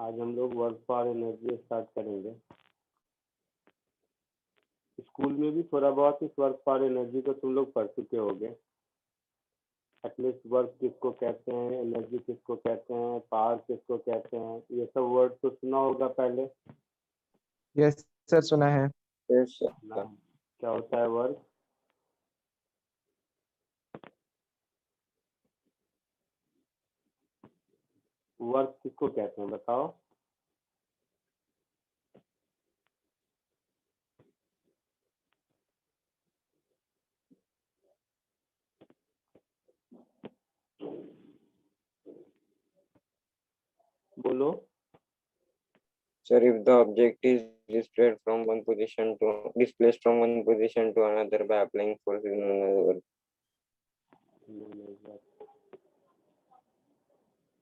आज हम लोग वर्क फॉर एनर्जी स्टार्ट करेंगे। स्कूल में भी थोड़ा बहुत इस वर्क फॉर एनर्जी को तुम लोग पढ़ चुके होगे। एटलीस्ट वर्क किसको कहते हैं, एनर्जी किसको कहते हैं, पावर किसको कहते हैं, ये सब वर्ड तो सुना होगा पहले। यस सर, सुना है। यस ना क्या होता है वर्क? वर्क किसको कहते हैं बताओ? बोलो। Sir, if the object is displaced from one position to another by applying force in another.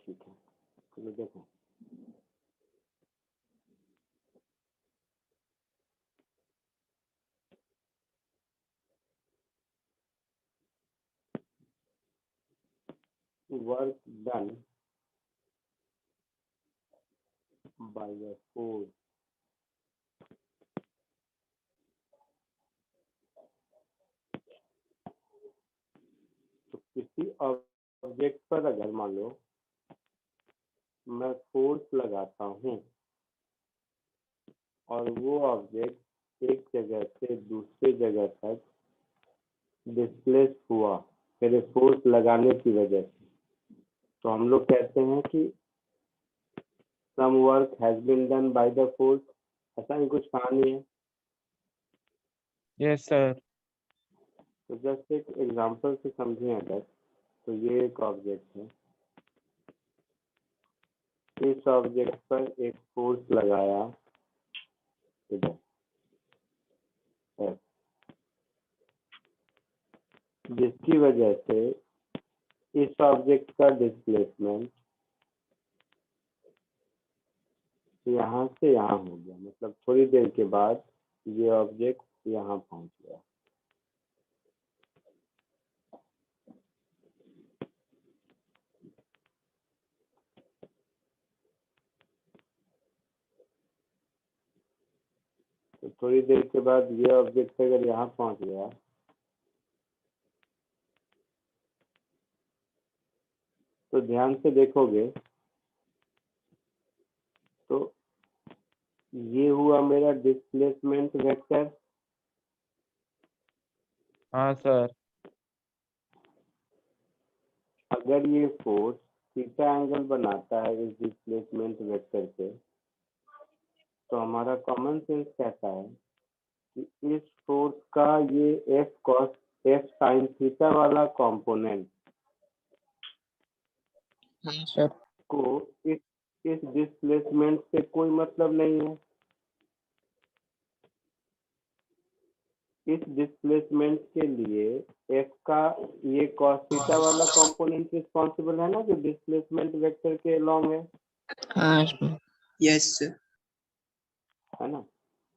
ठीक है, चलो देखो। Work done by a force तो किसी ऑब्जेक्ट पर अगर मान लो मैं फोर्स लगाता हूँ और वो ऑब्जेक्ट एक जगह से दूसरी जगह तक डिस्प्लेस हुआ मेरे फोर्स लगाने की वजह से, तो हम लोग कहते हैं कि some work has been done by the force. ऐसा ही कुछ कहानी है। Yes sir. तो जस्ट एक एग्जांपल से समझें अगर, तो ये एक ऑब्जेक्ट है, इस ऑब्जेक्ट पर एक फोर्स लगाया इधर F, जिसकी वजह से इस ऑब्जेक्ट का डिस्प्लेसमेंट यहाँ से यहाँ हो गया। मतलब थोड़ी देर के बाद ये ऑब्जेक्ट यहाँ पहुंच गया। तो थोड़ी देर के बाद ये ऑब्जेक्ट अगर यहाँ पहुंच गया तो ध्यान से देखोगे तो ये हुआ मेरा डिस्प्लेसमेंट वेक्टर। हाँ सर। अगर ये फोर्स थीटा एंगल बनाता है इस डिस्प्लेसमेंट वेक्टर से, तो हमारा कॉमन सेंस कहता है कि इस फोर्स का ये एफ साइन थीटा वाला कंपोनेंट सर को इस डिस्प्लेसमेंट से कोई मतलब नहीं है। इस डिस्प्लेसमेंट के लिए एफ का ये cos थीटा वाला कंपोनेंट रिस्पॉन्सिबल है ना, जो डिस्प्लेसमेंट वेक्टर के अलोंग है। हाँ यस सर है ना,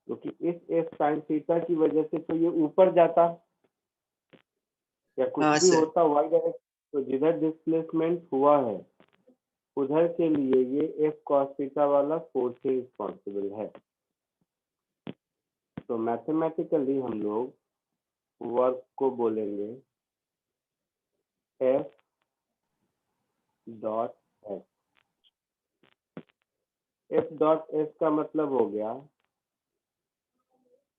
क्योंकि इस एफ साइन थीटा की वजह से तो ये ऊपर जाता या कुछ हाँ, भी सर। होता वाई डायरेक्शन, तो जिधर डिस्प्लेसमेंट हुआ है उधर के लिए ये एफ cos थीटा वाला फोर्स ही रिस्पॉन्सिबल है। तो मैथमेटिकली हम लोग वर्क को बोलेंगे F dot F. F dot F का मतलब हो गया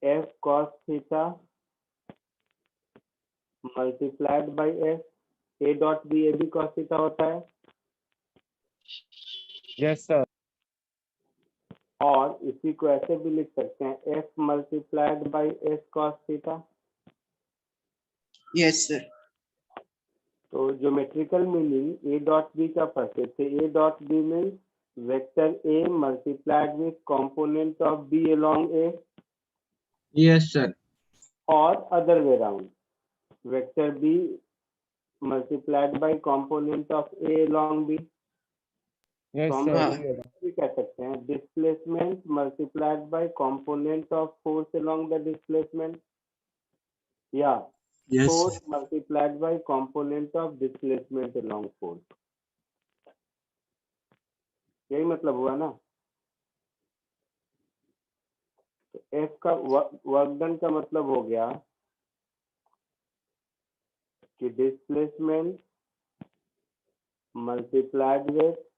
F cos theta multiplied by F. A dot B, A भी cos थीटा होता है। Yes sir. और इसी को ऐसे भी लिख सकते हैं F multiplied by F cos theta. Yes sir तो geometrical meaning A dot B का पढ़ते थे। A dot B means vector A multiplied with component of B along A, yes sir और other way round vector B multiplied by component of A along B. Yes तो हम sir. लोग भी कह सकते हैं displacement multiplied by component of force along the displacement, या force multiplied by component of displacement along force. यही मतलब हुआ ना। एफ का वर्क डन का मतलब हो गया कि displacement multiplied with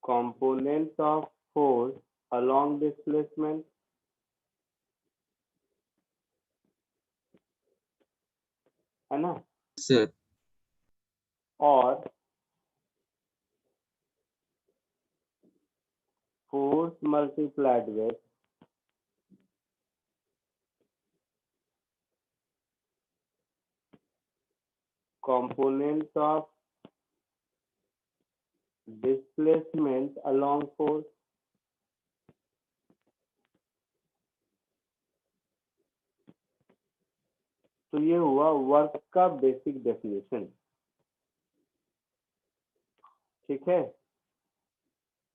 components of force along displacement है ना, सर और force multiplied with components of displacement along force। तो ये हुआ वर्क का बेसिक डेफिनेशन। ठीक है,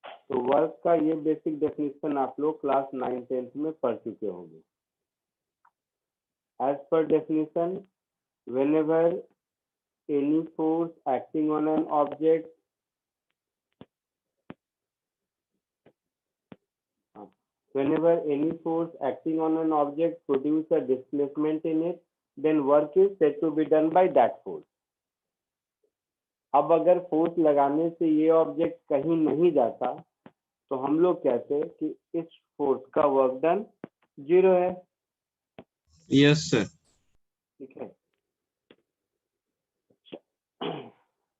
तो वर्क का ये बेसिक डेफिनेशन आप लोग क्लास 9-10 में पढ़ चुके होंगे। As per definition, whenever any force acting on an object whenever any force acting on an object produce a displacement in it, then work is said to be done by that force। अब अगर force लगाने से ये object कहीं नहीं जाता तो हम लोग कहते हैं कि इस फोर्स का वर्क डन 0 है। Yes sir. ठीक है,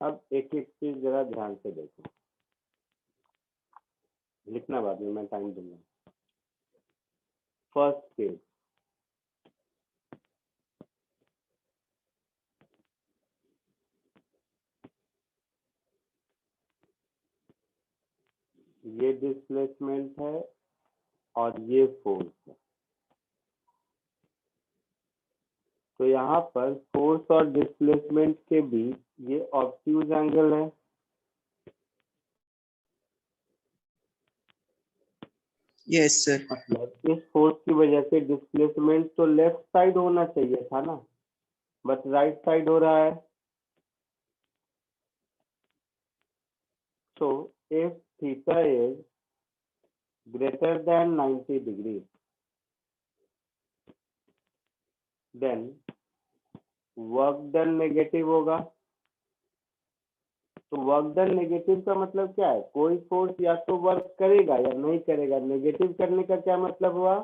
अब एक एक चीज जरा ध्यान से देखो, लिखना बाद में, मैं टाइम दूंगा। फर्स्ट केस, ये डिस्प्लेसमेंट है और ये फोर्स है। तो यहाँ पर फोर्स और डिस्प्लेसमेंट के बीच ये ऑब्ट्यूज एंगल है। Yes sir. मतलब इस फोर्स की वजह से डिस्प्लेसमेंट तो लेफ्ट साइड होना चाहिए था ना, बट राइट साइड हो रहा है। So if theta is greater than 90 degree, then work done negative होगा। तो वर्क डन नेगेटिव का मतलब क्या है? कोई फोर्स या तो वर्क करेगा या नहीं करेगा। नेगेटिव करने का क्या मतलब हुआ?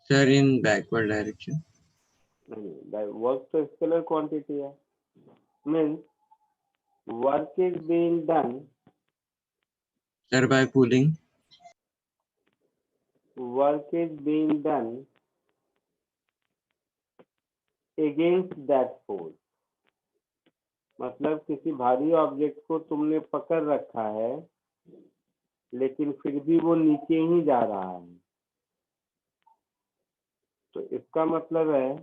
Sir in backward direction. नहीं, वर्क तो स्केलर क्वांटिटी है। Means work is being done, sir by pulling. Work is being done against that force. मतलब किसी भारी ऑब्जेक्ट को तुमने पकड़ रखा है लेकिन फिर भी वो नीचे ही जा रहा है, तो इसका मतलब है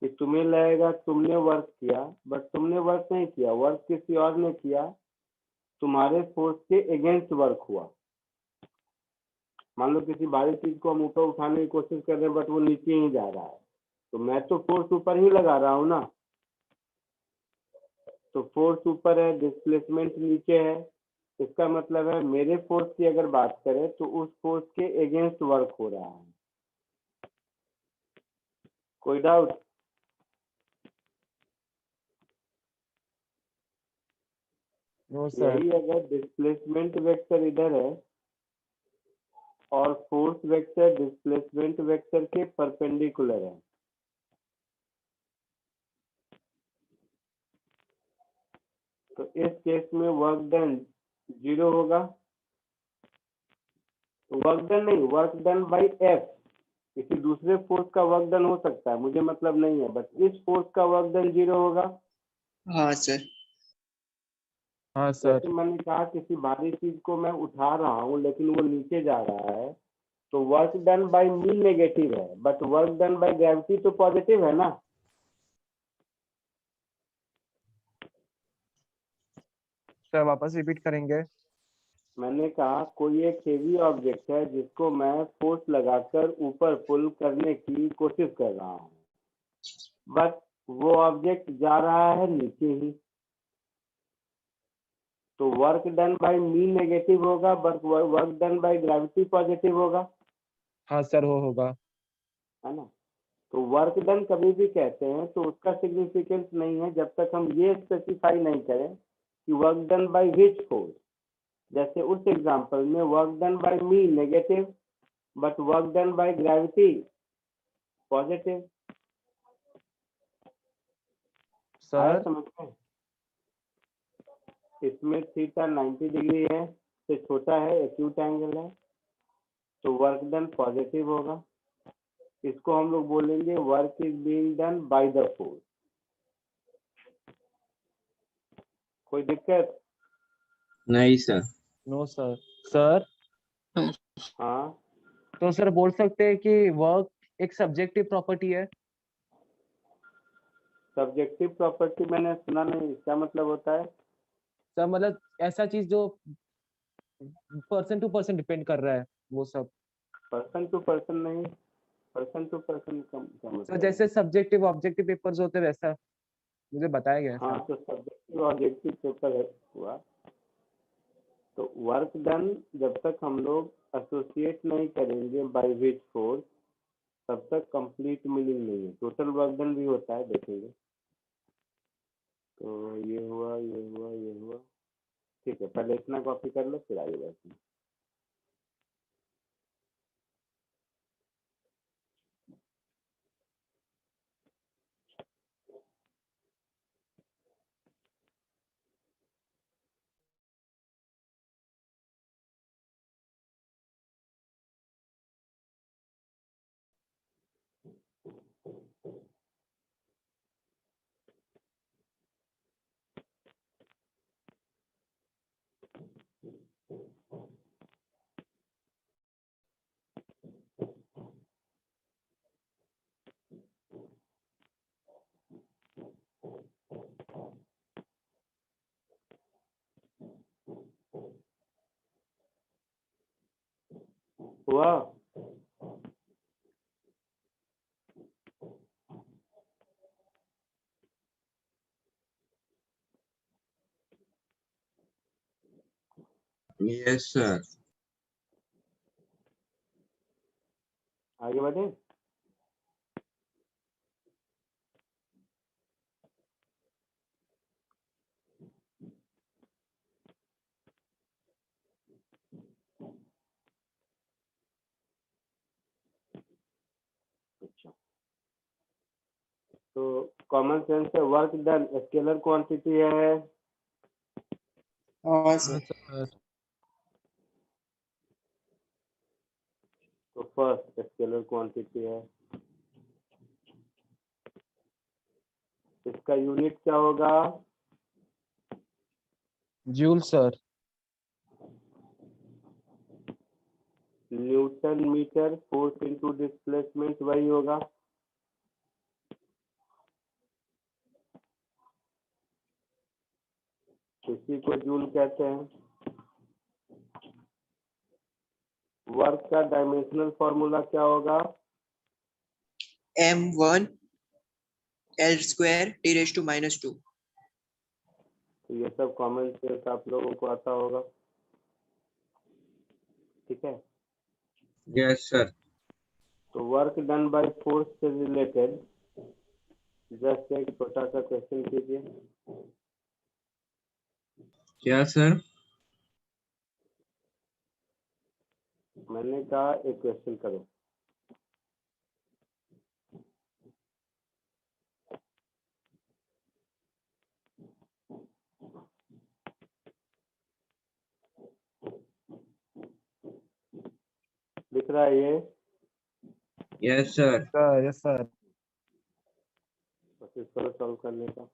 कि तुम्हें लगेगा तुमने वर्क किया, बट तुमने वर्क नहीं किया, वर्क किसी और ने किया। तुम्हारे फोर्स के अगेंस्ट वर्क हुआ। मान लो किसी भारी चीज को हम ऊपर उठाने की कोशिश कर रहे हैं बट वो नीचे ही जा रहा है, तो मैं तो फोर्स ऊपर ही लगा रहा हूँ ना। तो फोर्स ऊपर है, डिस्प्लेसमेंट नीचे है। इसका मतलब है मेरे फोर्स की अगर बात करें तो उस फोर्स के अगेंस्ट वर्क हो रहा है। कोई डाउट? No sir. यही अगर डिस्प्लेसमेंट वेक्टर इधर है और फोर्स वेक्टर डिस्प्लेसमेंट वेक्टर के परपेंडिकुलर है, तो इस केस में वर्क डन 0 होगा। वर्क डन नहीं, वर्क डन बाई एफ। किसी दूसरे फोर्स का वर्क डन हो सकता है, मुझे मतलब नहीं है, बट इस फोर्स का वर्क डन 0 होगा। हाँ सर। हाँ सर। जैसे मैंने कहा किसी भारी चीज को मैं उठा रहा हूँ लेकिन वो नीचे जा रहा है, तो work done by me negative है, but work done by gravity तो पॉजिटिव है ना। सर वापस रिपीट करेंगे। मैंने कहा कोई एक हेवी ऑब्जेक्ट है जिसको मैं फोर्स लगाकर ऊपर पुल करने की कोशिश कर रहा हूँ, बट वो ऑब्जेक्ट जा रहा है नीचे ही। तो work done by me negative होगा, work done by gravity positive होगा, हाँ सर, वो होगा। है ना। तो वर्क डन कभी भी कहते हैं तो उसका सिग्निफिकेंस नहीं है जब तक हम ये स्पेसिफाई नहीं करें कि work done by which force. जैसे उस एग्जांपल में work done by me negative but work done by gravity positive. आया सर समझ में? इसमें थीटा 90 डिग्री है से छोटा है, एक्यूट एंगल है, तो वर्क डन पॉजिटिव होगा। इसको हम लोग बोलेंगे work is being done by the force. कोई दिक्कत? नहीं सर। No sir. सर हाँ, तो सर बोल सकते हैं कि वर्क एक सब्जेक्टिव प्रॉपर्टी है। सब्जेक्टिव प्रॉपर्टी मैंने सुना नहीं, क्या मतलब होता है? सर मतलब ऐसा चीज जो पर्सन टू पर्सन डिपेंड कर रहा है, वो सब। पर्सन टू पर्सन नहीं, पर्सन टू पर्सन का क्या सर मतलब है? जैसे सब्जेक्टिव ऑब्जेक्टिव पेपर्स होते हैं वैसा मुझे बताया गया है हाँ, सर। तो सब्जेक्टिव ऑब्जेक्टिव पेपर हुआ। तो वर्क डन जब तक हम लोग एसोसिएट नहीं करेंगे बाय विच फोर्स, तब तक कंप्लीट मीनिंग नहीं है। टोटल वर्क डन भी होता है, देखेंगे। तो ये हुआ, ये हुआ, ये हुआ। ठीक है, पहले इतना कॉपी कर लो फिर आगे बढ़ते हैं। हुआ? Yes sir. आगे बढ़े? अच्छा, तो कॉमन सेंस है, वर्क डन स्केलर क्वांटिटी है। हाँ हाँ सर। सर। तो फर्स्ट स्केलर क्वांटिटी है, इसका यूनिट क्या होगा? Joule sir. Newton metre, force into displacement वही होगा। इसी को जूल कहते हैं। वर्क का डायमेंशनल फॉर्मूला क्या होगा? M1 L square T raised to -2। तो ये सब कॉमन सेंस आप लोगों को आता होगा, ठीक है। Yes sir. तो वर्क डन बाय फोर्स से रिलेटेड जस्ट एक छोटा सा क्वेश्चन कीजिए। क्या सर? मैंने कहा एक क्वेश्चन करो। दिख रहा है ये? Yes sir. Sir yes sir. कोशिश करो सॉल्व करने का।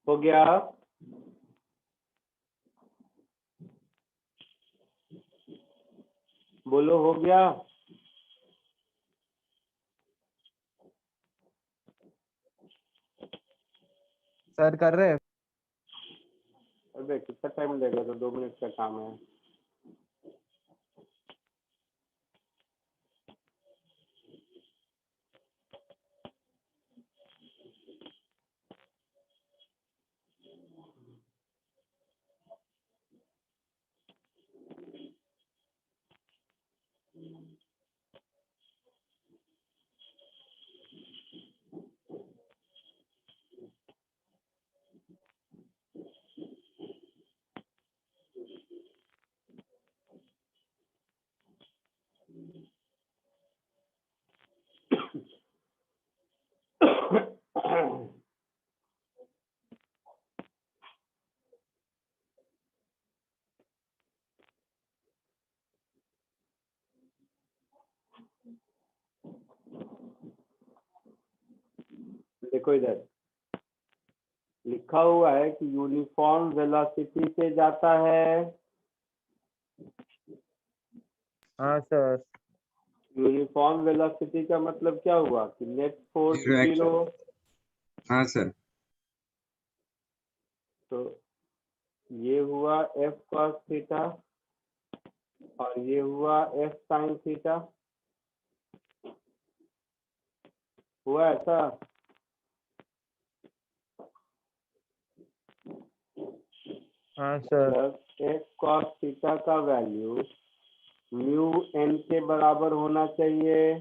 हो गया? बोलो हो गया? सर कर रहे हैं। अबे कितना टाइम लगेगा, तो 2 मिनट का काम है। देखो इधर लिखा हुआ है कि यूनिफॉर्म वेलोसिटी से जाता है। हाँ सर। यूनिफॉर्म वेलोसिटी का मतलब क्या हुआ कि नेट फोर्स Zero action. 0। हाँ सर। तो ये हुआ एफ कॉस थीटा और ये हुआ एफ साइन थीटा। हुआ ऐसा? हाँ सर। जब एफ कॉस थीटा का वैल्यू म्यू एन के बराबर होना चाहिए,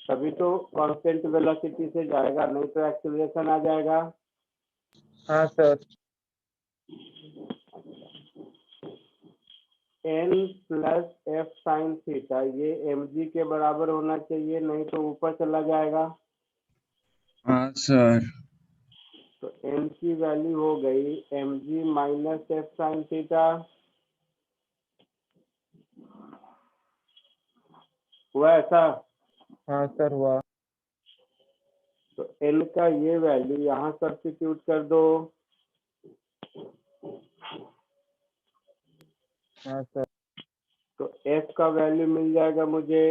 तभी तो कांस्टेंट वेलोसिटी से जाएगा, नहीं तो एक्सीलरेशन आ जाएगा। हाँ sir. N plus F sine theta ये एम जी के बराबर होना चाहिए, नहीं तो ऊपर चला जाएगा। हाँ सर। तो एन की वैल्यू हो गई M G minus F sine theta. हुआ ऐसा? हाँ सर हुआ। तो एल का ये वैल्यू यहाँ सब्स्टिट्यूट कर दो। हाँ सर। तो एफ का वैल्यू मिल जाएगा मुझे।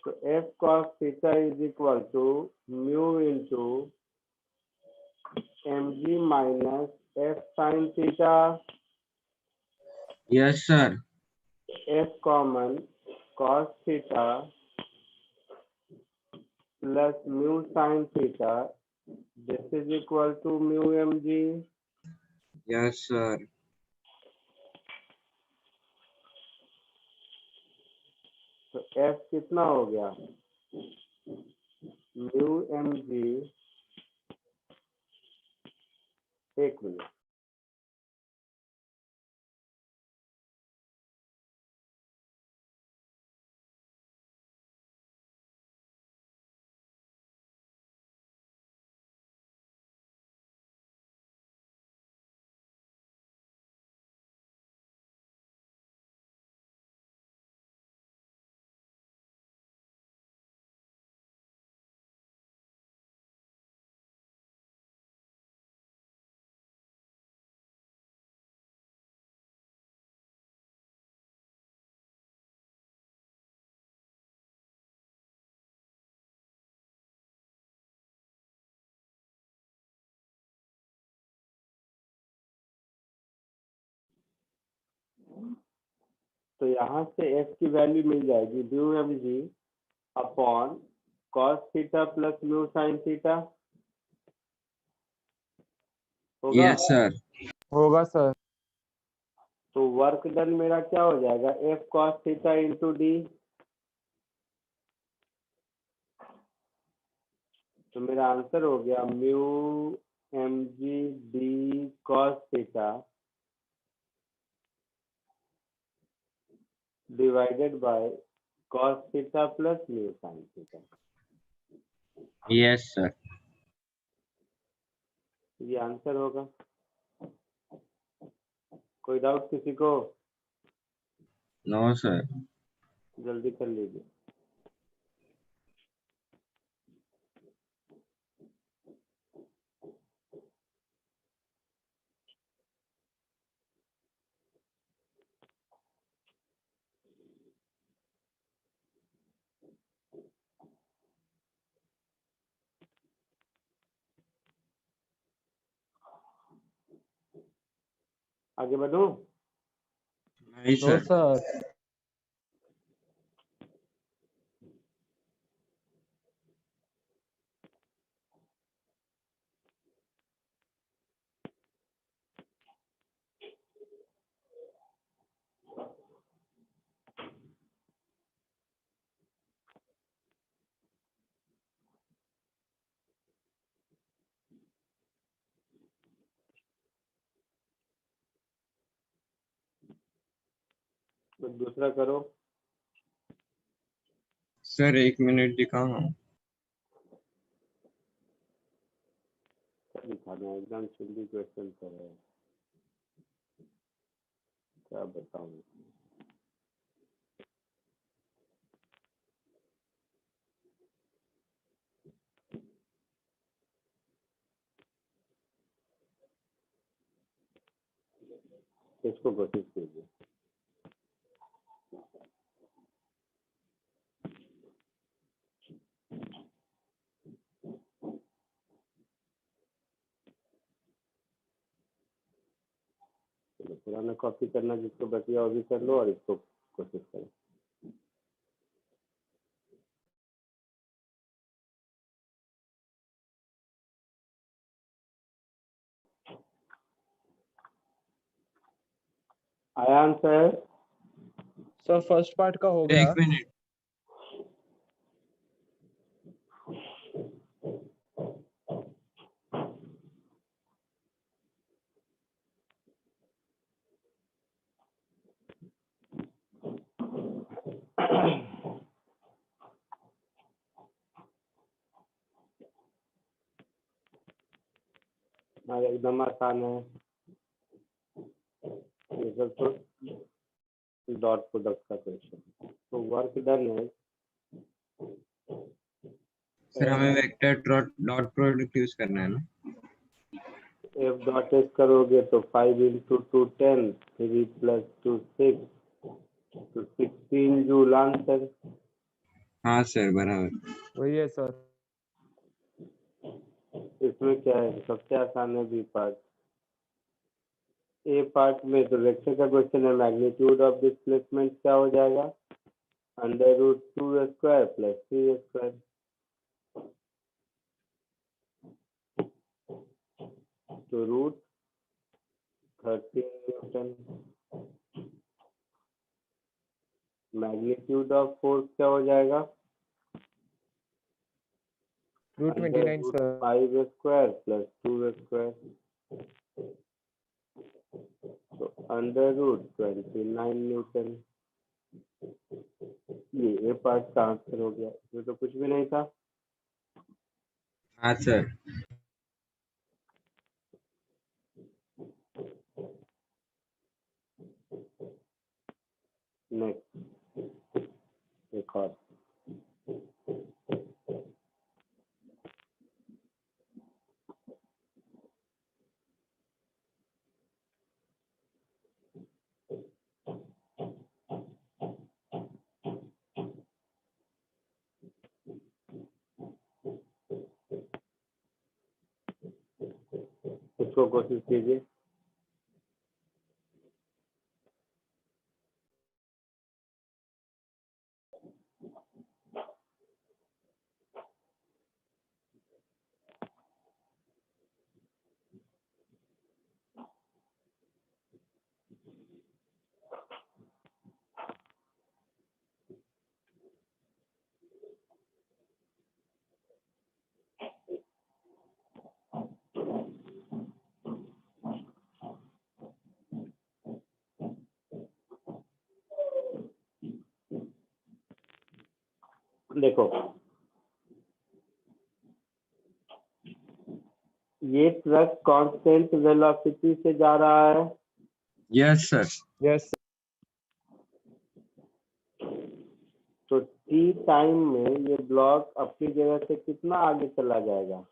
तो F cos theta is equal to mu into M G minus F sine theta. Yes sir. F common cos theta plus mu sine theta, this is equal to mu M G. Yes sir. तो एफ कितना हो गया? Mu M जी, एक minute, तो यहाँ से F की वैल्यू मिल जाएगी mu M G upon cos theta plus mu sine theta. होगा? Yes sir. होगा सर। तो वर्क डन मेरा क्या हो जाएगा? F cos theta into D. तो मेरा आंसर हो गया mu M G D cos theta divided by cos theta plus mu sine theta. Yes sir. ये आंसर होगा। कोई डाउट किसी को? No sir. जल्दी कर लीजिए। आगे बढ़ूं? नहीं नो सर। सर। तो दूसरा करो। सर 1 मिनट दिखाओ ना। क्या दिखाना है? एकदम सिंपल क्वेश्चन कर है, क्या बताऊं। इसको कोशिश कीजिए। चलो पुराना कॉपी करना जिसको बचिया वो भी कर लो और इसको कोशिश करो। आया आंसर? सर फर्स्ट पार्ट का हो एक गया। मिनट। हाँ एकदम आसान है ये सब। तो डॉट प्रोडक्ट का क्वेश्चन, तो वर्क डन है। सर हमें वेक्टर डॉट प्रोडक्ट यूज करना है ना। एफ डॉट एस करोगे तो 5 इंटू 2 10, 3 प्लस 2 6, तो 16 जूल आंसर। हाँ सर बराबर। वही है सर। इसमें क्या है? सबसे आसान है बी पार्ट। ए पार्ट में तो वेक्टर का क्वेश्चन है, मैग्नीट्यूड ऑफ डिस्प्लेसमेंट क्या हो जाएगा? Under root 2 square plus 3 square. तो root 13 newton. Magnitude of force क्या हो जाएगा? Root under 29 root sir. 5 square plus 2 square, तो अंडर रूट 29 न्यूटन। ये पार्ट का आंसर हो गया, इसमें तो कुछ भी नहीं था। हाँ सर। नेक्स्ट एक और। इसको कोशिश कीजिए। देखो ये ट्रक कांस्टेंट वेलोसिटी से जा रहा है, यस सर। यस। तो टी टाइम में ये ब्लॉक अपनी जगह से कितना आगे चला जाएगा?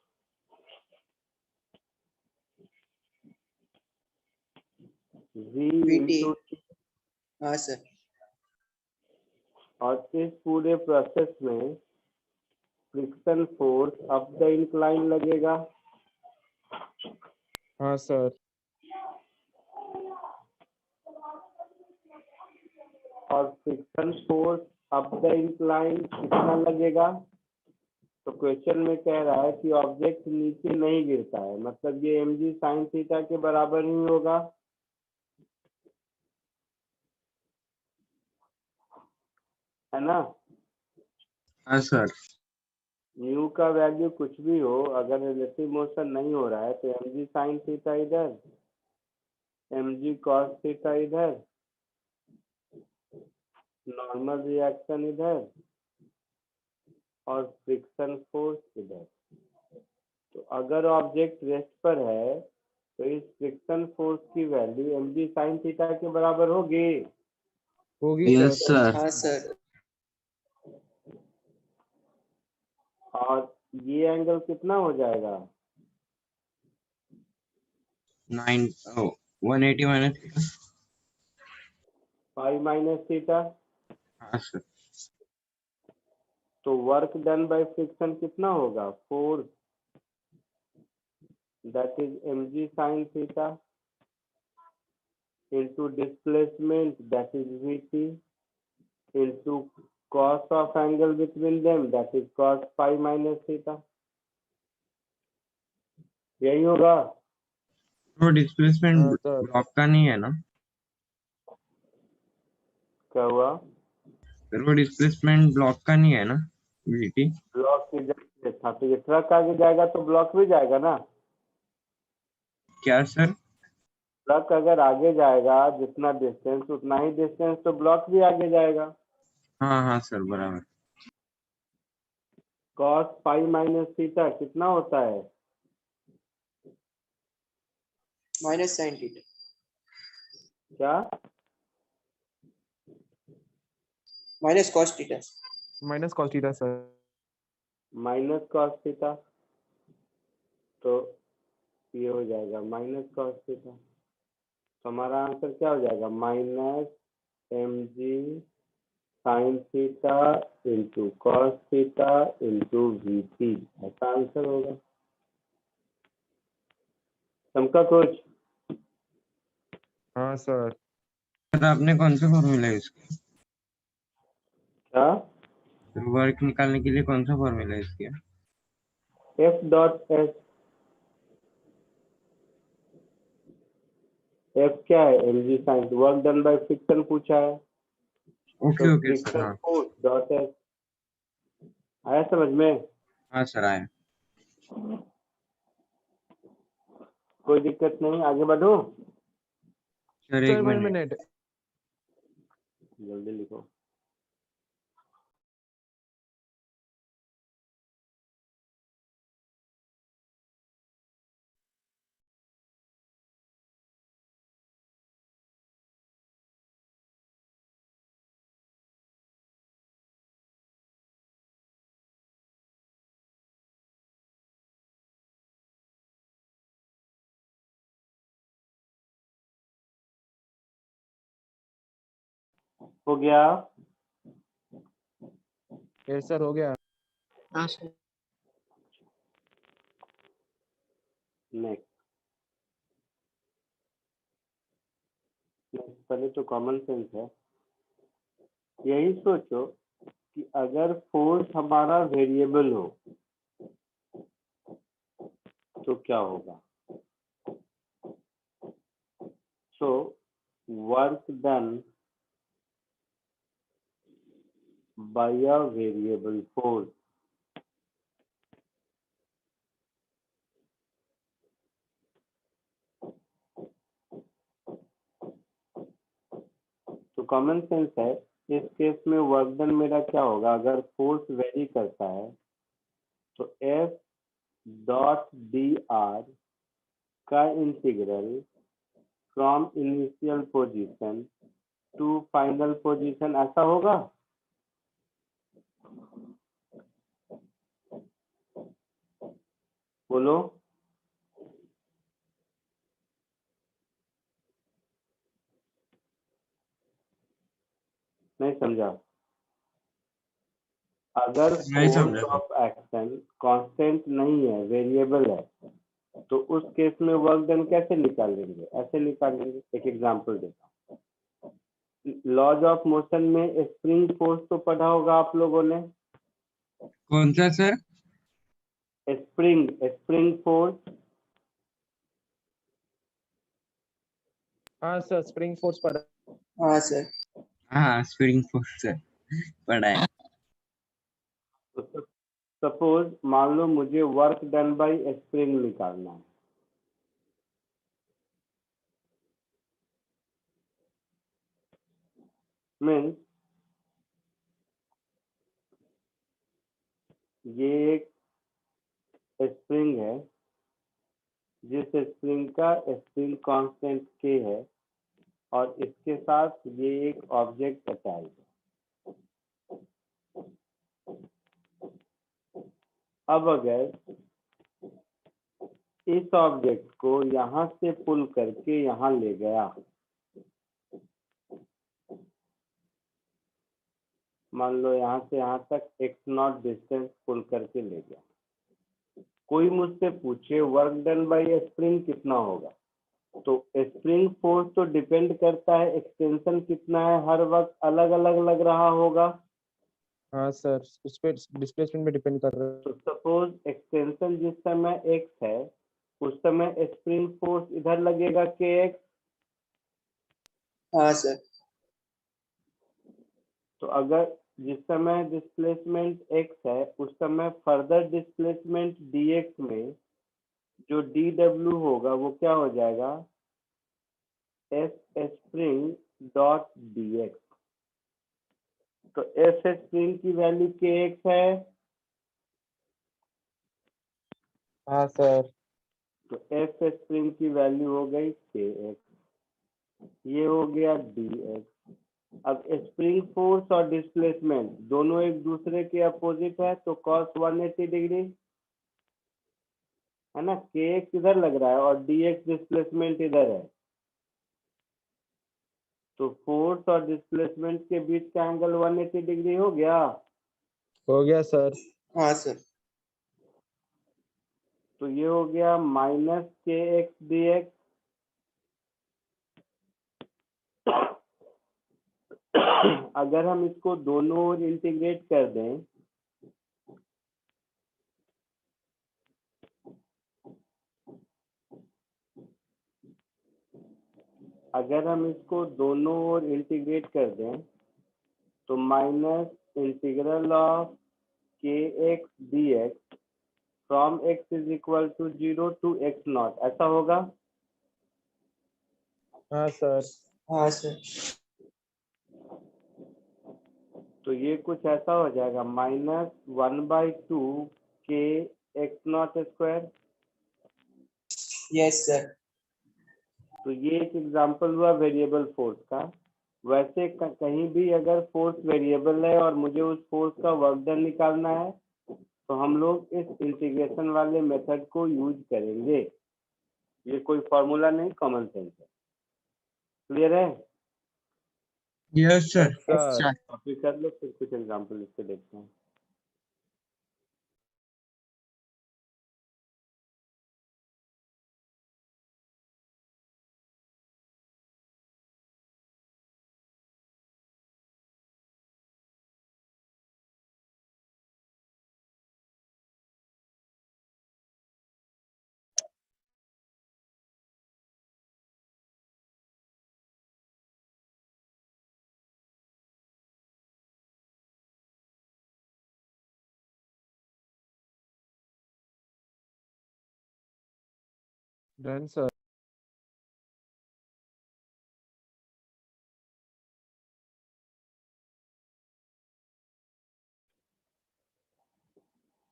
v VT। इंटू। हाँ सर। और इस पूरे प्रोसेस में friction force up the incline लगेगा। हाँ सर। और friction force up the incline कितना लगेगा? तो क्वेश्चन में कह रहा है कि ऑब्जेक्ट नीचे नहीं गिरता है, मतलब ये mg sin थीटा के बराबर ही होगा। है ना? हाँ सर। न्यू का वैल्यू कुछ भी हो, अगर रिलेटिव मोशन नहीं हो रहा है तो mg sin थीटा इधर, mg cos थीटा इधर, नॉर्मल रिएक्शन इधर और फ्रिक्शन फोर्स इधर। तो अगर ऑब्जेक्ट रेस्ट पर है तो इस फ्रिक्शन फोर्स की वैल्यू mg sin थीटा के बराबर होगी। होगी यस सर। सर। हाँ सर। और ये एंगल कितना हो जाएगा? 180 माइनस। Five minus theta. हाँ सर। तो वर्क डन बाय फ्रिक्शन कितना होगा? Force that is mg sin theta into displacement that is vt into cos of angle between them that is cos phi minus theta। यही होगा। वो displacement हाँ sir. Block का नहीं है ना क्या हुआ? सर? वो डिस्प्लेसमेंट ब्लॉक का नहीं है ना वीटी? ब्लॉक की जगह था तो ये ट्रक आगे जाएगा तो ब्लॉक भी जाएगा ना। क्या सर? ट्रक अगर आगे जाएगा जितना डिस्टेंस उतना ही डिस्टेंस तो ब्लॉक भी आगे जाएगा। हाँ हाँ सर बराबर। cos phi माइनस थीटा कितना होता है? Minus sine theta. क्या? Minus cos theta. Minus cos theta sir. Minus cos theta, तो ये हो जाएगा माइनस cos थीटा। तो हमारा आंसर क्या हो जाएगा? Minus mg sin theta into cos theta into VT, ऐसा आंसर होगा। समका कुछ? हाँ सर। तो आपने कौन सा फॉर्मूला यूज किया? क्या? वर्क निकालने के लिए कौन सा फॉर्मूला यूज किया? F dot S. एफ क्या है? mg sin, work done by friction पूछा है ओके तो ओके सर। फ्रिक्शन हाँ फोर्स डॉट एस। आया समझ में? हाँ सर आया। कोई दिक्कत नहीं, आगे बढ़ो। सर सर एक 1 मिनट। मिनट। जल्दी लिखो। हो गया? यस सर हो गया। हाँ सर। नेक्स्ट। पहले तो कॉमन सेंस है। यही सोचो कि अगर फोर्स हमारा वेरिएबल हो तो क्या होगा। So work done bye a variable force तो कॉमन सेंस है। इस केस में वर्क डन मेरा क्या होगा? अगर फोर्स वेरी करता है तो एफ डॉट डी आर का integral from initial position to final position ऐसा होगा। बोलो। नहीं समझा? अगर नहीं फोर्स समझा सर। ऑफ एक्शन कांस्टेंट नहीं है, वेरिएबल है, तो उस केस में वर्क डन कैसे निकालेंगे? ऐसे निकालेंगे। एक एग्जांपल देता हूँ। लॉज ऑफ मोशन में स्प्रिंग फोर्स तो पढ़ा होगा आप लोगों ने। कौन सा सर? Spring spring force. हाँ सर, स्प्रिंग फोर्स पढ़ा। हाँ सर। हाँ स्प्रिंग फोर्स सर पढ़ा है। तो सपोज मान लो मुझे वर्क डन बाय स्प्रिंग निकालना है। मीन्स ये एक स्प्रिंग है जिस स्प्रिंग का स्प्रिंग कांस्टेंट के है और इसके साथ ये एक ऑब्जेक्ट अटैच है। अब अगर इस ऑब्जेक्ट को यहाँ से पुल करके यहाँ ले गया, मान लो यहाँ से यहाँ तक x0 डिस्टेंस पुल करके ले गया, कोई मुझसे पूछे वर्क डन बाय स्प्रिंग कितना होगा, तो स्प्रिंग फोर्स तो डिपेंड करता है एक्सटेंशन कितना है, हर वक्त अलग अलग लग रहा होगा। हाँ सर, उस पे डिस्प्लेसमेंट में डिपेंड कर रहा है। तो सपोज एक्सटेंशन जिस समय x है उस समय स्प्रिंग फोर्स इधर लगेगा kx। हाँ सर। तो अगर जिस समय डिस्प्लेसमेंट x है उस समय फर्दर डिस्प्लेसमेंट dx में जो dw होगा वो क्या हो जाएगा, s स्प्रिंग डॉट dx। तो s स्प्रिंग की वैल्यू kx है। हाँ सर। तो s स्प्रिंग की वैल्यू हो गई kx, ये हो गया dx। अब स्प्रिंग फोर्स और डिस्प्लेसमेंट दोनों एक दूसरे के अपोजिट है तो cos 180 डिग्री है ना, kx इधर लग रहा है और dx डिस्प्लेसमेंट इधर है, तो फोर्स और डिस्प्लेसमेंट के बीच का एंगल 180 डिग्री हो गया। हो गया सर। हाँ सर। तो ये हो गया माइनस kx dx। अगर हम इसको दोनों ओर इंटीग्रेट कर दें अगर हम इसको दोनों ओर इंटीग्रेट कर दें तो minus integral of kx dx from x is equal to 0 to x0 ऐसा होगा। हाँ सर। हाँ सर। तो ये कुछ ऐसा हो जाएगा -1/2 k x0 square. Yes sir. तो ये एक एग्जांपल हुआ वेरिएबल फोर्स का। वैसे कहीं भी अगर फोर्स वेरिएबल है और मुझे उस फोर्स का वर्क डन निकालना है तो हम लोग इस इंटीग्रेशन वाले मेथड को यूज करेंगे। ये कोई फॉर्मूला नहीं, कॉमन सेंस है। क्लियर है? Yes sir. सर। कॉपी कर लो, फिर कुछ एग्जांपल इसके देखते हैं। Done sir.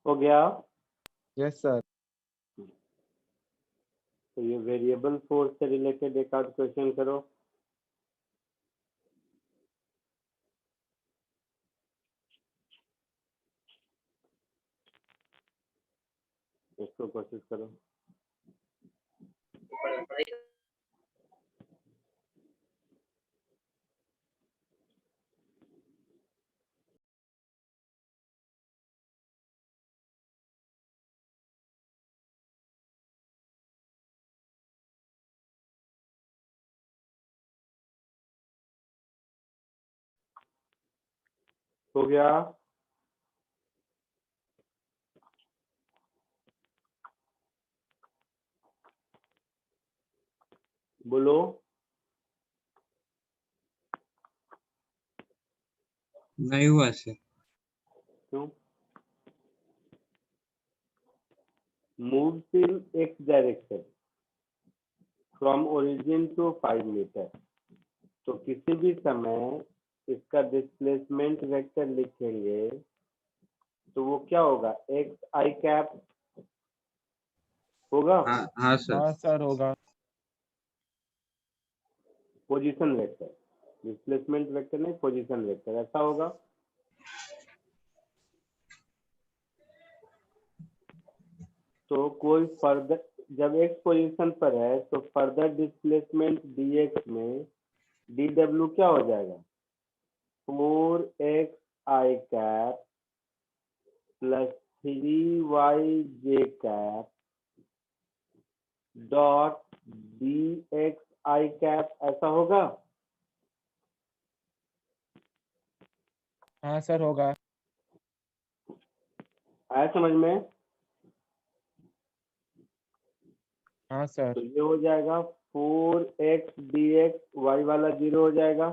हो गया? Yes sir. तो ये वेरिएबल फोर्स से रिलेटेड एक आध क्वेश्चन करो। इसको कोशिश करो। हो गया? बोलो। नहीं हुआ सर। क्यों? moves in x direction from origin to 5 metre. तो किसी भी समय इसका डिस्प्लेसमेंट वेक्टर लिखेंगे तो वो क्या होगा? एक्स आई कैप होगा। हाँ सर। हाँ सर होगा। पोजीशन वेक्टर, डिस्प्लेसमेंट वेक्टर नहीं, पोजीशन वेक्टर, ऐसा होगा। तो कोई फर्दर, जब एक्स पोजीशन पर है तो फर्दर डिस्प्लेसमेंट dx में dw क्या हो जाएगा? 4x I cap plus 3y cap dot dx I cap, ऐसा होगा। हाँ सर होगा। आया समझ में? हाँ सर। तो ये हो जाएगा 4x dx, y वाला 0 हो जाएगा।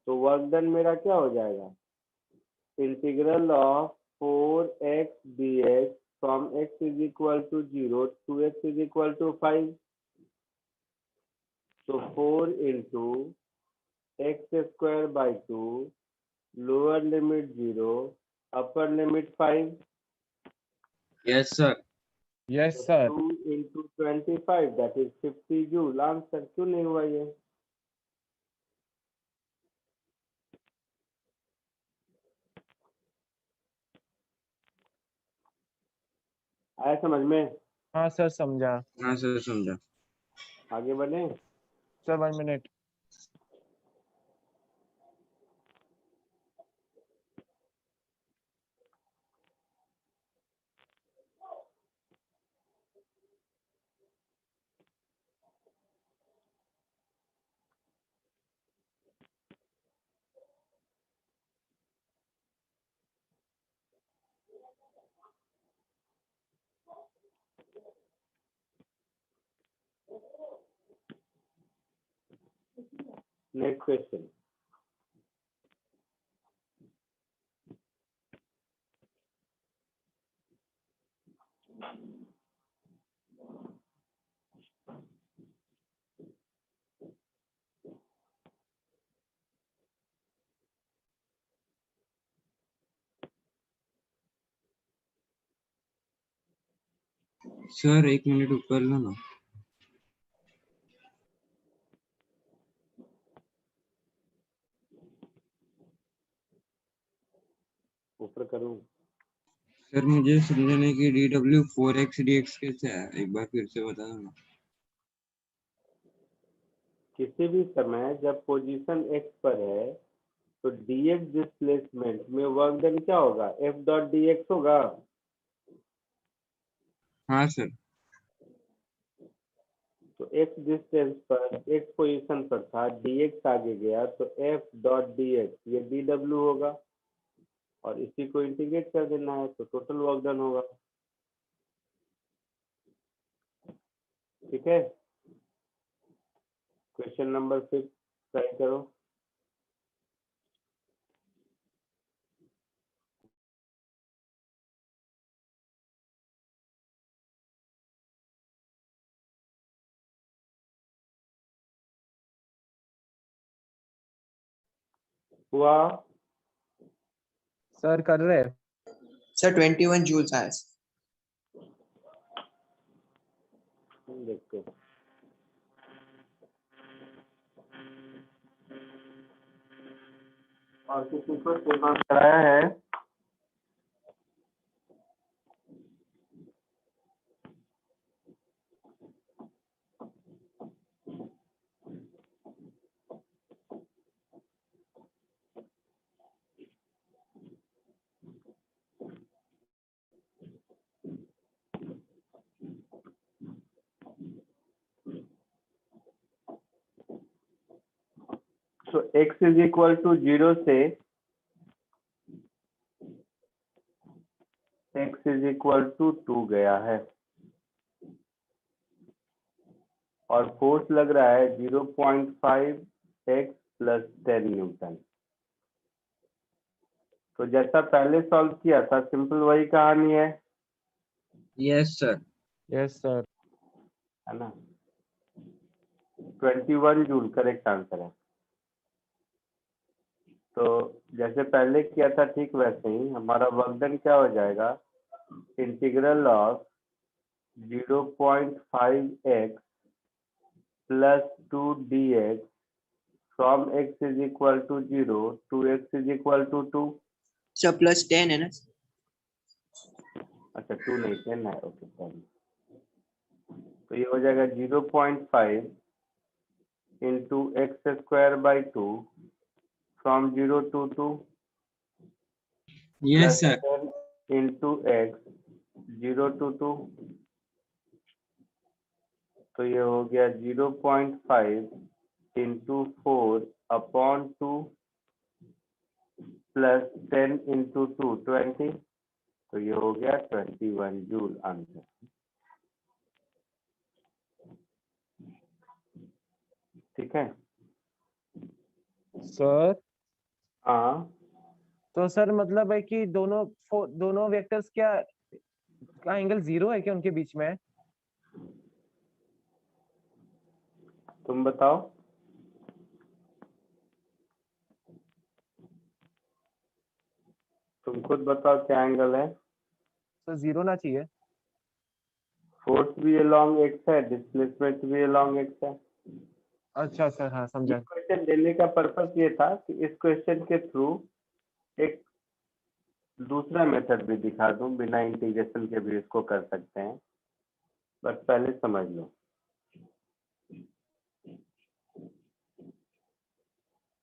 तो वर्क डन मेरा क्या हो जाएगा? Integral of 4x dx from x is equal to 0 to x is equal to 5। तो 4 into X square by 2, lower limit 0, upper limit 5। Yes sir. Yes sir. 2 into 25 that is 50 joule. Answer क्यों नहीं हुआ ये? आया समझ में? हाँ sir समझा। हाँ सर समझा। आगे बढ़े। Sir 1 minute. Next question. Sir 1 minute ऊपर लो ना। ऊपर करूं? सर मुझे समझा नहीं कि DW 4x dx कैसे है, एक बार फिर से बता दो ना। किसी भी समय जब पोजीशन x पर है तो dx डिस्प्लेसमेंट में वर्क डन क्या होगा? f डॉट dx होगा। हाँ सर। तो x डिस्टेंस पर, x पोजीशन पर था, dx आगे गया तो f डॉट dx ये dw होगा और इसी को इंटीग्रेट कर देना है तो टोटल वर्क डन होगा। ठीक है। क्वेश्चन नंबर 6 ट्राई करो। हुआ? सर कर रहे हैं। Sir, 21 joules has. देखते हैं। और किसी को सेवा कराया है? तो x इज इक्वल टू 0 से इक्वल टू 2 गया है और फोर्स लग रहा है 0.5x प्लस 10 न्यूटन। तो जैसा पहले सॉल्व किया था सिंपल वही कहानी है यस सर। Yes sir. है ना। 21 जूल करेक्ट आंसर है। तो जैसे पहले किया था ठीक वैसे ही हमारा वर्क डन क्या हो जाएगा, integral of 0.5x plus 2 dx from x is equal to 0 to x is equal to 2। Sir plus 10 है ना। अच्छा 2 नहीं 10 है, ओके सॉरी। तो ये हो जाएगा 0.5 into X square by 2 from 0 to 2 yes sir. Into X 0 to 2। तो ये हो गया 0.5 इंटू 4 अपॉन 2 प्लस 10 इंटू 2 20। तो ये हो गया 21 जूल आंसर। ठीक है सर हाँ। तो सर मतलब है कि दोनों वेक्टर्स क्या का एंगल 0 है क्या उनके बीच में? तुम बताओ। तुम खुद बताओ क्या एंगल है। तो 0 ना चाहिए। फोर्स भी अलोंग एक्स है, डिस्प्लेसमेंट भी अलोंग एक्स है। अच्छा सर, हाँ ये समझा। क्वेश्चन लेने का पर्पस ये था कि इस क्वेश्चन के थ्रू एक दूसरा मेथड भी दिखा दूं, बिना इंटीग्रेशन के भी इसको कर सकते हैं, बस पहले समझ लो।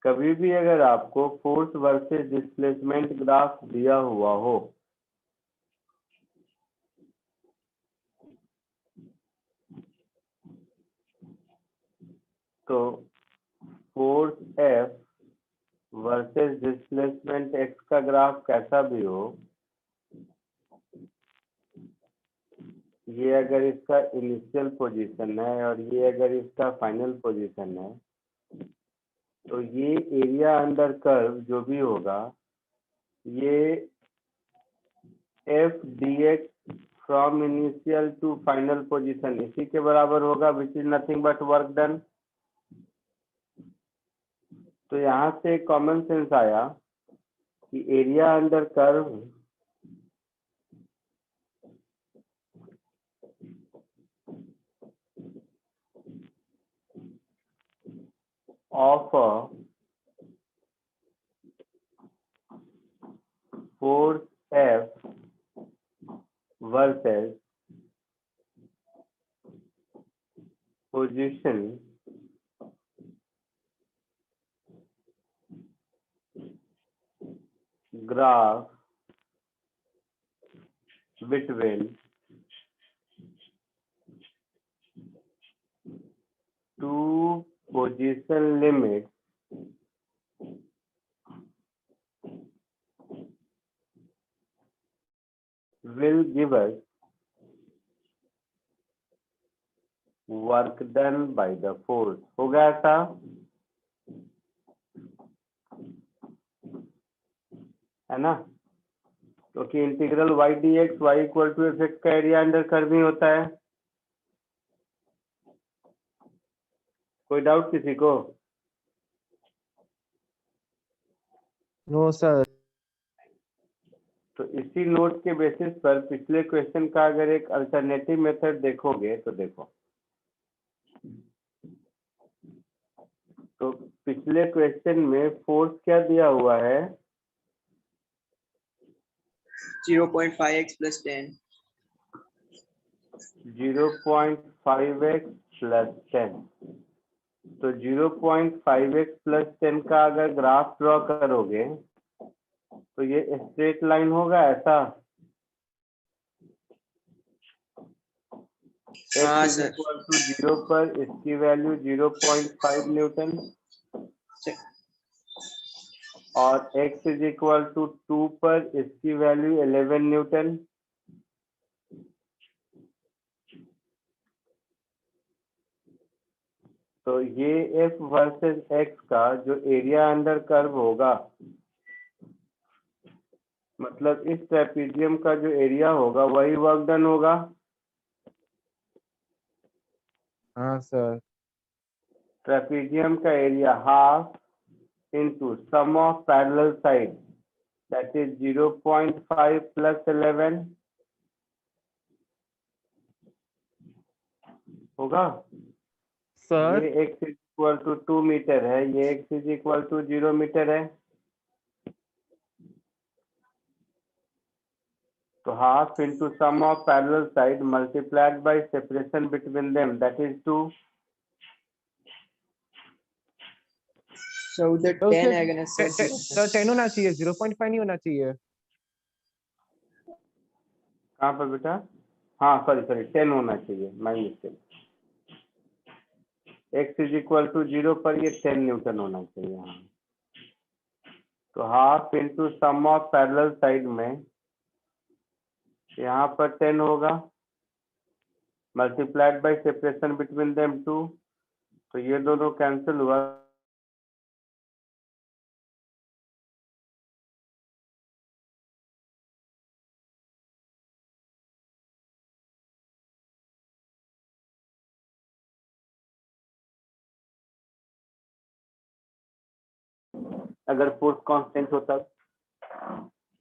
कभी भी अगर आपको फोर्स वर्सेस डिस्प्लेसमेंट ग्राफ दिया हुआ हो तो force F versus displacement x का ग्राफ कैसा भी हो, ये अगर इसका इनिशियल पोजीशन है और ये अगर इसका फाइनल पोजीशन है, तो ये एरिया अंडर कर्व जो भी होगा ये F D X from initial to final position इसी के बराबर होगा, which is nothing but work done. तो यहाँ से कॉमन सेंस आया कि area under curve of a force F versus position graph between two position limits will give us work done by the force। हो गया था। है ना। क्योंकि इंटीग्रल y dx y equal to F X का एरिया अंडर कर्व ही होता है। कोई डाउट किसी को? No sir. तो इसी नोट के बेसिस पर पिछले क्वेश्चन का अगर एक अल्टरनेटिव मेथड देखोगे तो देखो, तो पिछले क्वेश्चन में फोर्स क्या दिया हुआ है, 0.5x plus 10। 0.5x plus 10। तो 0.5x प्लस 10 का अगर ग्राफ ड्रॉ करोगे तो ये स्ट्रेट लाइन होगा ऐसा। हाँ x सर। इक्वल टू 0 पर इसकी वैल्यू 0.5 न्यूटन और x इज इक्वल टू 2 पर इसकी वैल्यू 11 न्यूटन। तो ये एफ वर्सेस एक्स का जो एरिया अंडर कर्व होगा, मतलब इस ट्रेपीजियम का जो एरिया होगा वही वर्क डन होगा। हाँ सर। ट्रेपीजियम का area half into sum of parallel side that is 0.5 plus 11 होगा। सर ये x is equal to 2 metre है, ये x is equal to 0 metre है। तो half into sum of parallel side multiplied by separation between them that is 2। So उधर तो 10 आएगा ना सर? सर 10 होना चाहिए, 0.5 नहीं होना चाहिए। कहाँ पर बेटा? हाँ सॉरी 10 होना चाहिए, my mistake. x is equal to 0 पर ये 10 न्यूटन होना चाहिए। हाँ, तो half into sum of parallel side में यहाँ पर 10 होगा multiplied by separation between them 2, तो ये दोनों कैंसिल हुआ। अगर फोर्स कांस्टेंट होता।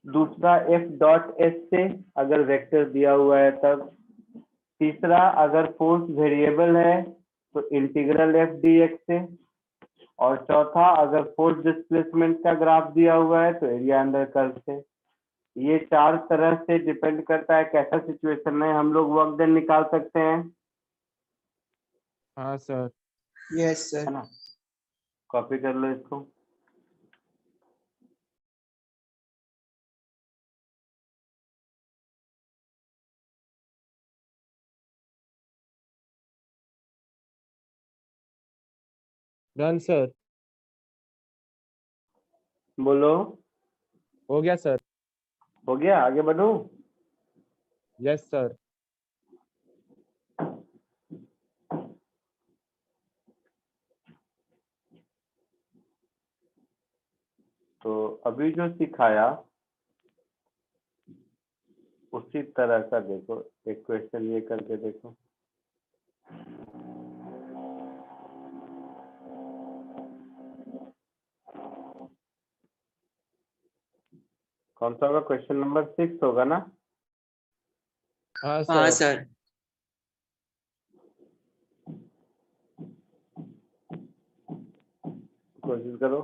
दूसरा एफ डॉट एस से अगर वेक्टर दिया हुआ है तब। तीसरा अगर फोर्स वेरिएबल है तो इंटीग्रल एफ डी एक्स से। और चौथा अगर फोर्स डिस्प्लेसमेंट का ग्राफ दिया हुआ है तो एरिया अंडर कर्व से। ये 4 तरह से डिपेंड करता है कैसा सिचुएशन में हम लोग वर्क डन निकाल सकते हैं। हाँ सर। Yes sir. है ना, कॉपी कर लो इसको। Done sir. बोलो। हो गया सर। हो गया, आगे बढ़ो। Yes sir. तो अभी जो सिखाया उसी तरह का देखो, एक क्वेश्चन ये करके देखो। कौन सा होगा? क्वेश्चन नंबर 6 होगा ना? हाँ हाँ सर। सर। कोशिश करो।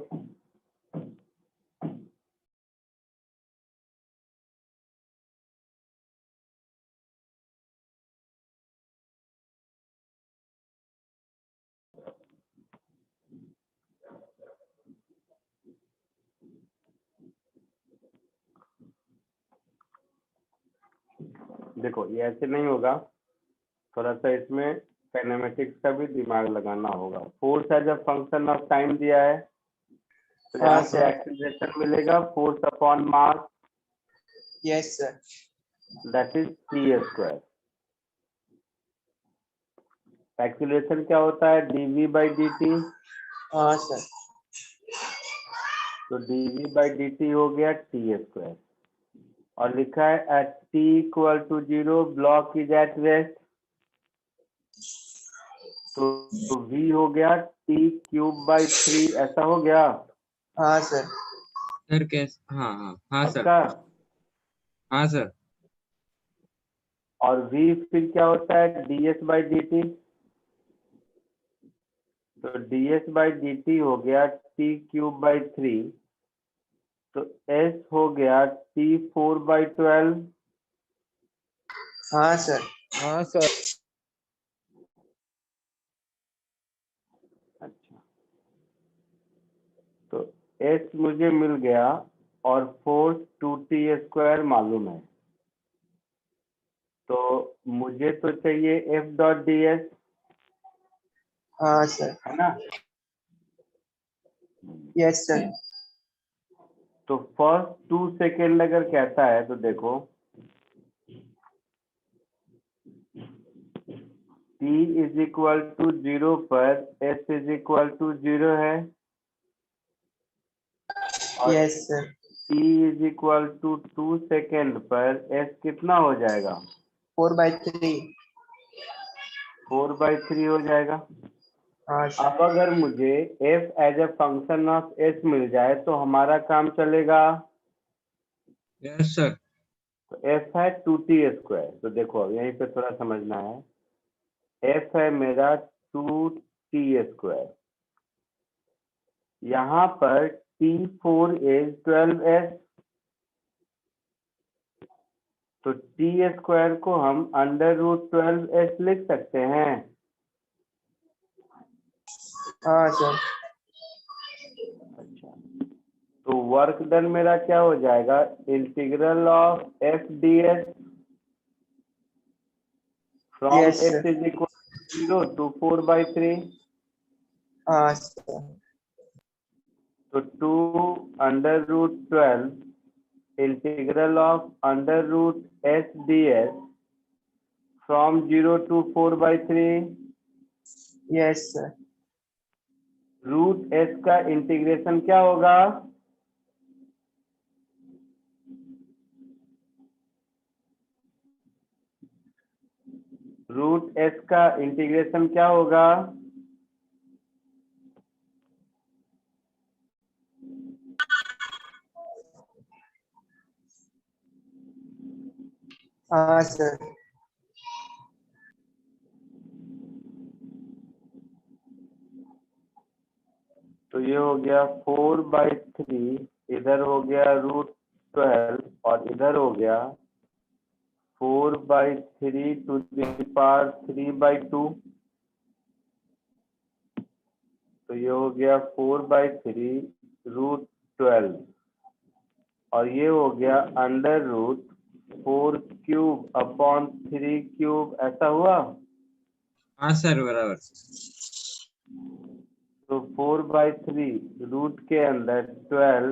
देखो ये ऐसे नहीं होगा, थोड़ा सा इसमें काइनेमेटिक्स का भी दिमाग लगाना होगा। फोर्स है जब फंक्शन ऑफ टाइम दिया है तो हाँ, यहाँ से सर। एक्सीलरेशन मिलेगा force upon mass Yes sir. That is c square. Acceleration क्या होता है? dv by dt। हाँ सर। तो dv बाई dt हो गया t स्क्वायर। और लिखा है at t equal to 0 block is at rest. तो v हो गया t क्यूब बाई 3, ऐसा हो गया। हाँ सर। सर कैसे? हाँ हाँ हाँ सर। पक्का? हाँ सर। और v फिर क्या होता है? ds by dt। तो ds बाई dt हो गया t क्यूब बाई 3। तो s हो गया t 4 बाई 12। हाँ सर। हाँ सर। अच्छा, तो s मुझे मिल गया और फोर्स 2t स्क्वायर मालूम है। तो मुझे तो चाहिए f डॉट ds, हाँ सर। है ना? Yes sir. तो फर्स्ट 2 सेकेंड अगर कहता है तो देखो t इज इक्वल टू 0 पर s इज इक्वल टू 0 है और Yes, sir. t is equal to 2 second पर s कितना हो जाएगा? 4/3. 4/3 हो जाएगा। हाँ sir. अब अगर मुझे f as a function of s मिल जाए तो हमारा काम चलेगा। Yes sir. तो f है 2t²। तो देखो यहीं पे थोड़ा समझना है। f है मेरा 2t²। यहाँ पर t4 इज 12s। तो t² को हम √12s लिख सकते हैं। हाँ sir. अच्छा, तो वर्क डन मेरा क्या हो जाएगा? Integral of f ds from Yes, s sir. Is equal 0 to 4/3। हाँ sir. तो 2√12 integral of √s ds from 0 to 4/3। Yes, sir. Root s का इंटीग्रेशन क्या होगा? रूट s का इंटीग्रेशन क्या होगा? हाँ sir. तो ये हो गया 4/3, इधर हो गया √12 और इधर हो गया 4/3 to the power 3/2। तो ये हो गया 4/3 √12 और ये हो गया √4³/3³ ऐसा हुआ। हाँ सर बराबर। तो 4/3 रूट के अंदर 12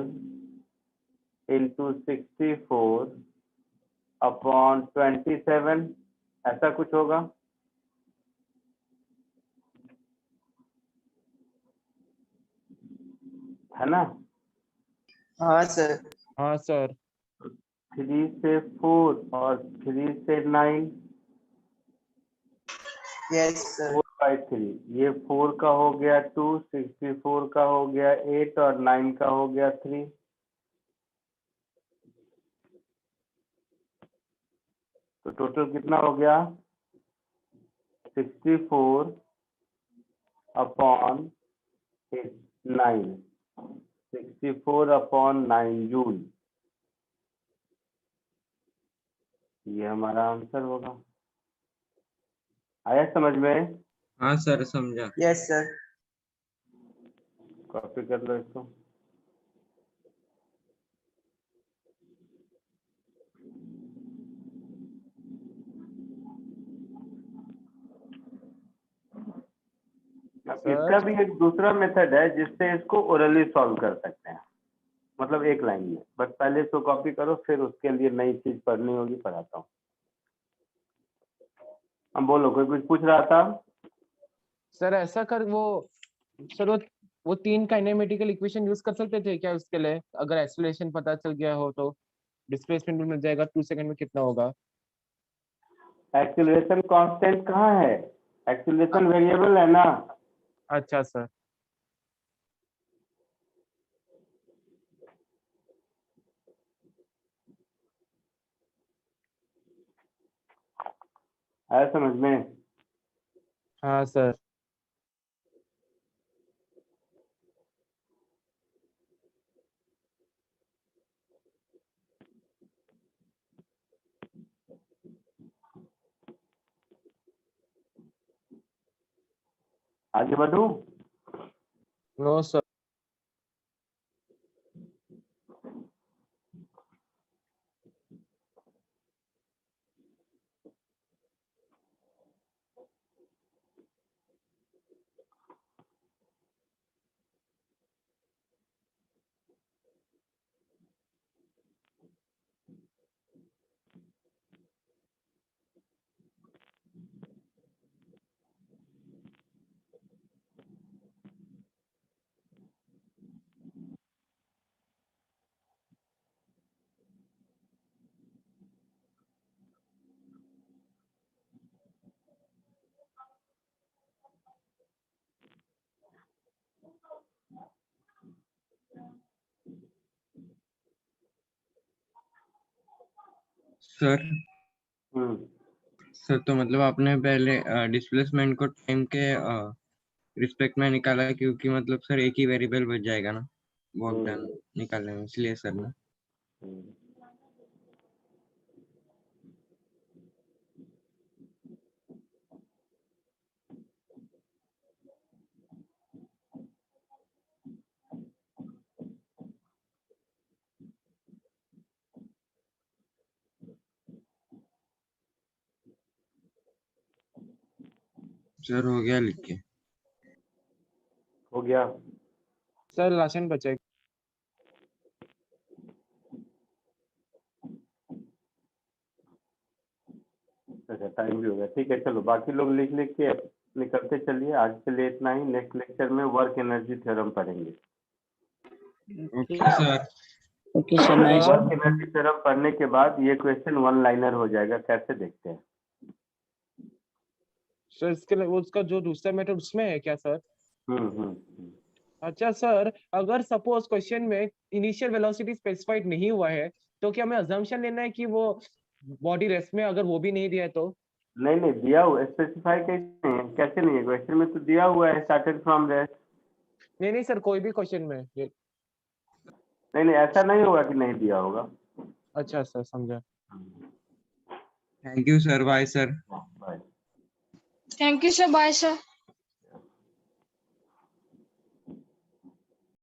इंटू 64/27 ऐसा कुछ होगा। है ना? हाँ sir. हाँ सर। 3 से 4 और 3 से 9 Yes, sir. 4/3। ये 4 का हो गया 2, 64 का हो गया 8 और 9 का हो गया 3। तो टोटल कितना हो गया? 64/9 64/9 जूल। ये हमारा आंसर होगा। आया समझ में? हाँ सर समझा। Yes, sir. कॉपी कर लो इसको। अब सर इसका भी एक दूसरा मेथड है जिससे इसको ओरली सॉल्व कर सकते हैं, मतलब एक लाइन में। बस पहले इसको कॉपी करो, फिर उसके लिए नई चीज पढ़नी होगी, पढ़ाता हूँ। अब बोलो, कोई कुछ पूछ रहा था? सर ऐसा कर वो सर वो 3 काइनेमेटिकल इक्वेशन यूज कर सकते थे क्या उसके लिए? अगर एक्सेलरेशन पता चल गया हो तो डिस्प्लेसमेंट भी मिल जाएगा 2 सेकंड में कितना होगा। एक्सीलरेशन कांस्टेंट कहाँ है? एक्सीलरेशन वेरिएबल है ना। अच्छा सर। आया समझ में? हाँ सर। आगे बढ़ूं? No sir. सर सर तो मतलब आपने पहले डिस्प्लेसमेंट को टाइम के रिस्पेक्ट में निकाला है, क्योंकि मतलब सर एक ही वेरिएबल बच जाएगा ना वर्क डन निकालने में, इसलिए सर ना। सर हो गया लिख के। हो गया। सर लास्ट बचा है। अच्छा टाइम भी हो गया, ठीक है चलो बाकी लोग लिख लिख के निकलते चलिए। आज के लिए इतना ही, नेक्स्ट लेक्चर में वर्क एनर्जी थ्योरम पढ़ेंगे। Okay sir. Okay sir, nice. Work energy theorem पढ़ने के बाद ये क्वेश्चन वन लाइनर हो जाएगा, कैसे देखते हैं। सर इसके लिए वो उसका जो दूसरा मेथड उसमें है क्या सर? हम्म। अच्छा सर, अगर सपोज क्वेश्चन में इनिशियल वेलोसिटी स्पेसिफाइड नहीं हुआ है तो क्या हमें अजम्पशन लेना है कि वो बॉडी रेस्ट में, अगर वो भी नहीं दिया है तो? नहीं दिया हुआ, स्पेसिफाई कैसे नहीं है, कैसे नहीं है, क्वेश्चन में तो दिया हुआ है स्टार्टेड फ्रॉम रेस्ट। नहीं सर, कोई भी क्वेश्चन में नहीं ऐसा नहीं होगा कि नहीं दिया होगा। अच्छा सर, समझा। Thank you sir, bye sir. Bye. Thank you sir, bye sir.